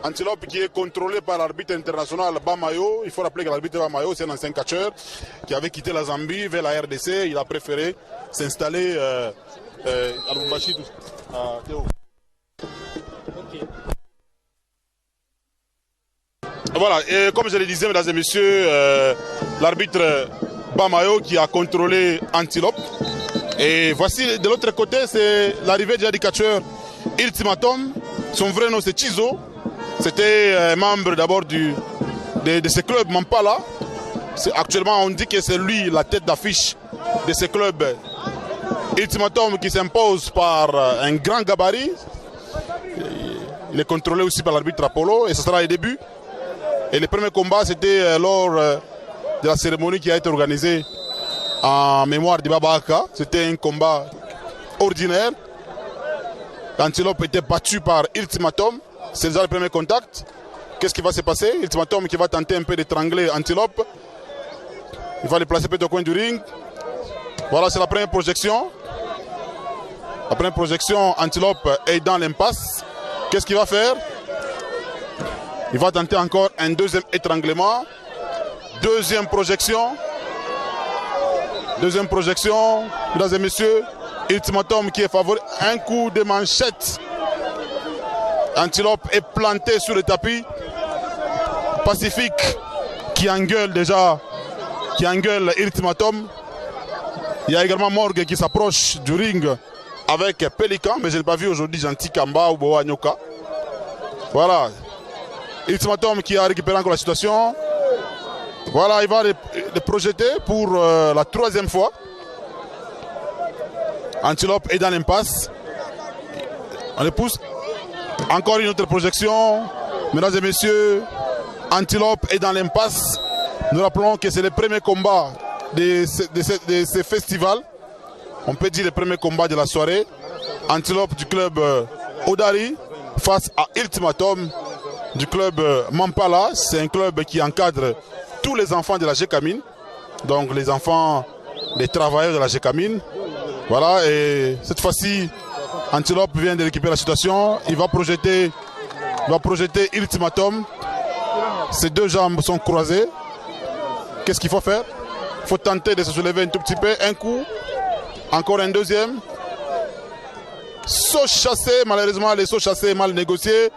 Antilope qui est contrôlé par l'arbitre international Bamayo. Il faut rappeler que l'arbitre Bamayo, c'est un ancien catcheur qui avait quitté la Zambie vers la RDC. Il a préféré s'installer à Lubumbashi. Voilà, et comme je le disais, mesdames et messieurs, l'arbitre Bamayo qui a contrôlé Antilope. Et voici de l'autre côté, c'est l'arrivée du catcheur Ultimatum. Son vrai nom c'est Chizo. C'était membre d'abord de ce club Mampala. Actuellement on dit que c'est lui la tête d'affiche de ce club. Ultimatum qui s'impose par un grand gabarit. Il est contrôlé aussi par l'arbitre Apollo et ce sera le début. Et le premier combat c'était lors de la cérémonie qui a été organisée en mémoire de Baba Aka. C'était un combat ordinaire. Antilope était battu par Ultimatum. C'est déjà le premier contact. Qu'est-ce qui va se passer? Ultimatum qui va tenter un peu d'étrangler Antilope. Il va le placer peut-être au coin du ring. Voilà, c'est la première projection. La première projection, Antilope est dans l'impasse. Qu'est-ce qu'il va faire? Il va tenter encore un deuxième étranglement. Deuxième projection. Deuxième projection. Mesdames et messieurs, Ultimatum qui est favori. Un coup de manchette. Antilope est planté sur le tapis. Pacifique qui engueule déjà. Qui engueule Ultimatum. Il y a également Morgue qui s'approche du ring avec Pélican. Mais je n'ai pas vu aujourd'hui Gentil Kamba ou Boa Nyoka. Voilà. Ultimatum qui a récupéré encore la situation. Voilà, il va le projeter pour la troisième fois. Antilope est dans l'impasse. On le pousse. Encore une autre projection. Mesdames et messieurs, Antilope est dans l'impasse. Nous rappelons que c'est le premier combat de ce festival. On peut dire le premier combat de la soirée. Antilope du club Odari face à Ultimatum du club Mampala. C'est un club qui encadre tous les enfants de la Gécamine. Donc les enfants, les travailleurs de la Gécamine. Voilà, et cette fois-ci, Antilope vient de récupérer la situation. Il va projeter Ultimatum. Ses deux jambes sont croisées. Qu'est-ce qu'il faut faire? Il faut tenter de se soulever un tout petit peu. Un coup. Encore un deuxième. Saut chassé. Malheureusement, les sauts chassés mal négociés.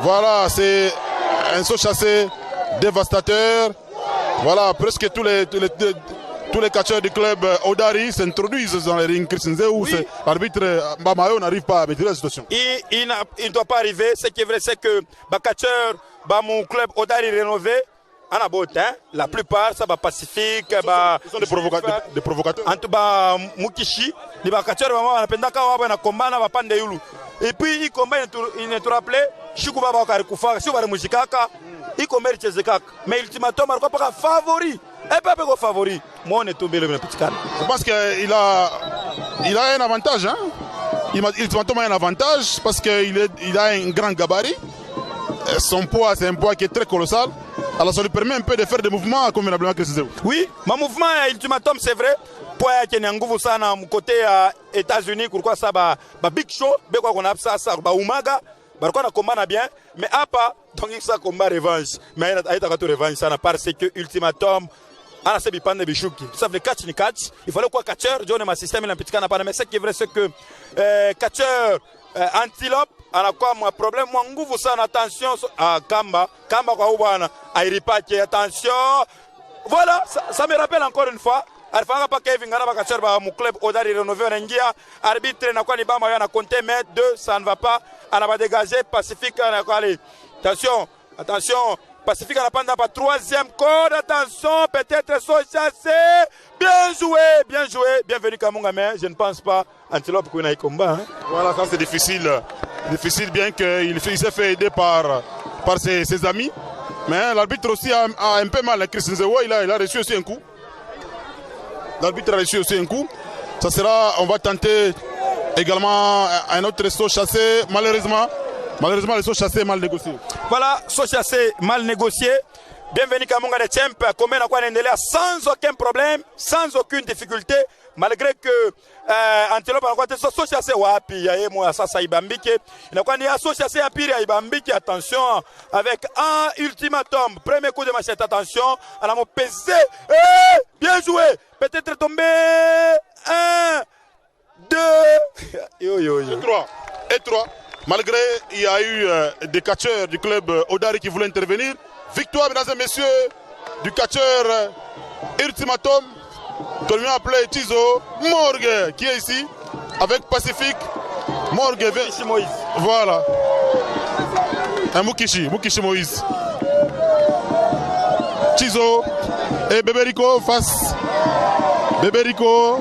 Voilà, c'est un saut chassé dévastateur. Voilà, presque tous les catcheurs du club Odari s'introduisent dans les rings Christensen où l'arbitre Bamayo n'arrive pas à maîtriser la situation. Il ne doit pas arriver. Ce qui est vrai, c'est que les catcheurs de mon club Odari rénové, la plupart, ça va Pacifique. Ils sont des provocateurs. En tout cas, Mukishi, les catcheurs de combat. Et puis, il combat, il ne te rappelait, Chikuba Bakarikufa, si on va le Mujikaka, il combat Chezekak. Mais Ultimatum, il n'est pas favori. Et pas favori. Moi, on est tombé le petit calme. Je pense qu'il a un avantage. Hein? Ultimatum a un avantage parce qu'il a un grand gabarit. Son poids, c'est un poids qui est très colossal. Alors ça lui permet un peu de faire des mouvements convenablement que c'est. Oui, mon mouvement Ultimatum, c'est vrai. Poids qui est un gouvernement ça dans côté États-Unis, pourquoi ça va Big Show, quoi qu'on a ça Umaga, pourquoi on combat bien, mais à pas donc ça combat revanche. Mais il y a une revanche ça parce que Ultimatum ana se bipande bishuki. Ça veut catch ni catch. Il fallait quoi catcheur, John ma système il a petit canapé mais ce qui est vrai c'est que catcheur Antilope ana quoi moi problème moi nguvu sana attention à Kamba kwa ubana airipaki attention. Voilà, ça me rappelle encore une fois Alfanga pa Kevin ngana bakacheur ba mon club Odari rénové on arbitre na kwa ni ba ma na compter mais 2 ça ne va pas ana ba dégager Pacifique na quoi aller. Attention Pacifique n'a pas dans troisième corde, attention, peut-être saut chassé. Bien joué, bienvenue Kamunga, mais je ne pense pas Antilope qu'on a eu combat. Hein. Voilà, ça c'est difficile bien qu'il s'est fait aider par ses amis. Mais l'arbitre aussi a un peu mal, Christian Zewa, il a reçu aussi un coup. L'arbitre a reçu aussi un coup. Ça sera, on va tenter également un autre saut chassé, malheureusement, le saut chassé est mal négocié. Voilà, saut chassé mal négocié. Bienvenue Kamunga de Champ, comme on a sans aucun problème, sans aucune difficulté, malgré que Antelope a été associé wapi ya moi sasa ibambike. Il a associé à pire ibambike. Attention avec un ultimatum. Premier coup de machette, attention. On a mon PC. Bien joué. Peut-être tombé. 1, 2 et 3. Malgré il y a eu des catcheurs du club Odari qui voulaient intervenir. Victoire, mesdames et messieurs, du catcheur Ultimatum, que l'on a appelé Tizo Morgue, qui est ici, avec Pacifique. Morgue, Moïse. Voilà. Un Mukishi Moïse. Tizo et Bébé Rico face. Bébé Rico,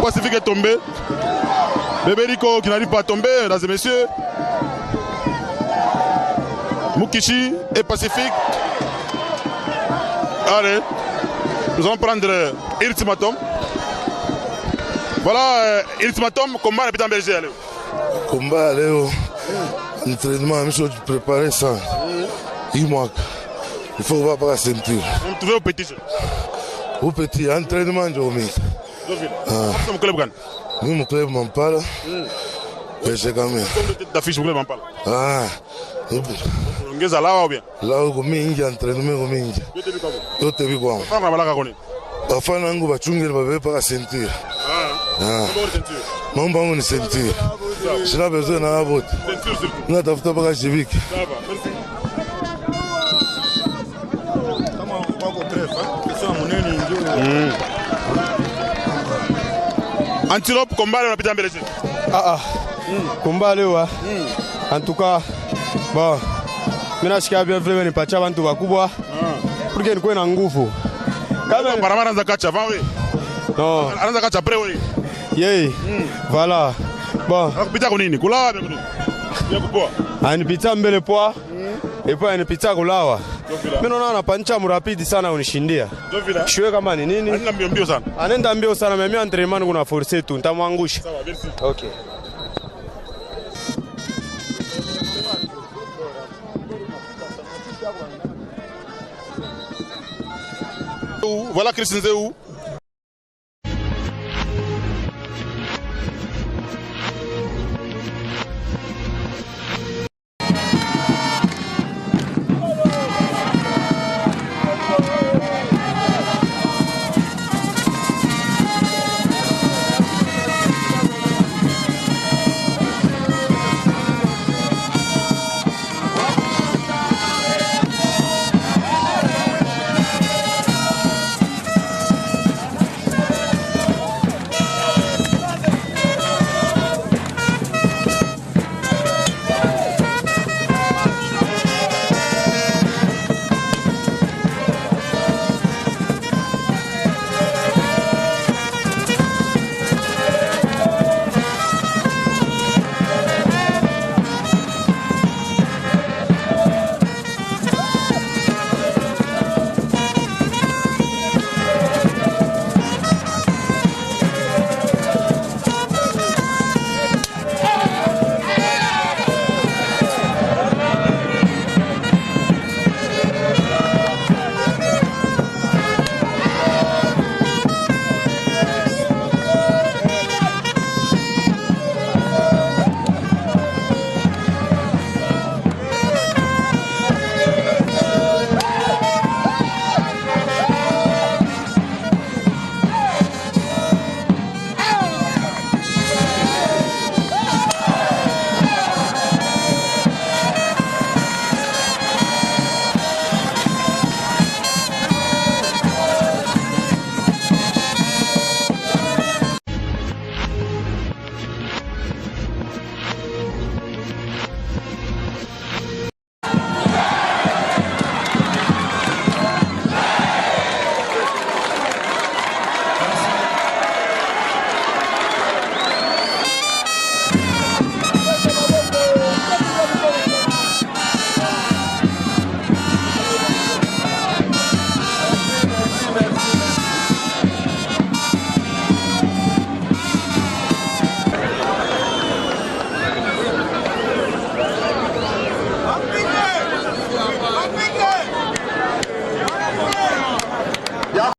Pacifique est tombé. Bébé Rico qui n'arrive pas à tomber, mesdames et messieurs. Mukishi et Pacifique. Allez, nous allons prendre Ultimatum. Voilà, Ultimatum, combat est en Belgique. Combat, allez, entraînement, je suis préparé ça. Il manque. Il faut voir par la ceinture. Vous me trouvez au petit. Au petit, entraînement, je vous mets. Mon club gagne. Nous, mon club m'en parle. Mais c'est quand même. D'affiche, mon club m'en parle. Ah. Là ou bien? Là où il y a entraînement, je te vis quoi? Enfin, on va chunguer le par la ceinture. Mon bon, une ceinture. Je n'ai besoin d'un abot. Nous avons fait un civique. Antelope, combat le rapide en Belgique. Combat le wa. En tout cas, bon. Mina sikia bien vile nipatia bantu wakubwa. Porque nikuwe na nguvu. Kama para anaanza kacha avant oui. Non. Anaanza kacha après oui. Yeye. Voilà. Bon. Akupita kwa nini? Kulawa bien. Ya kupoa. Anipita mbele poa. Epo anipita kulawa. Mimi naona anapancha mrapidi sana unishindia. Shwe kama ni nini? Anaenda mbio sana. Anaenda mbio sana, mimi entraînement kuna force tu, nitamwangusha. Sawa, merci. Okay. Voilà Christian Zéou.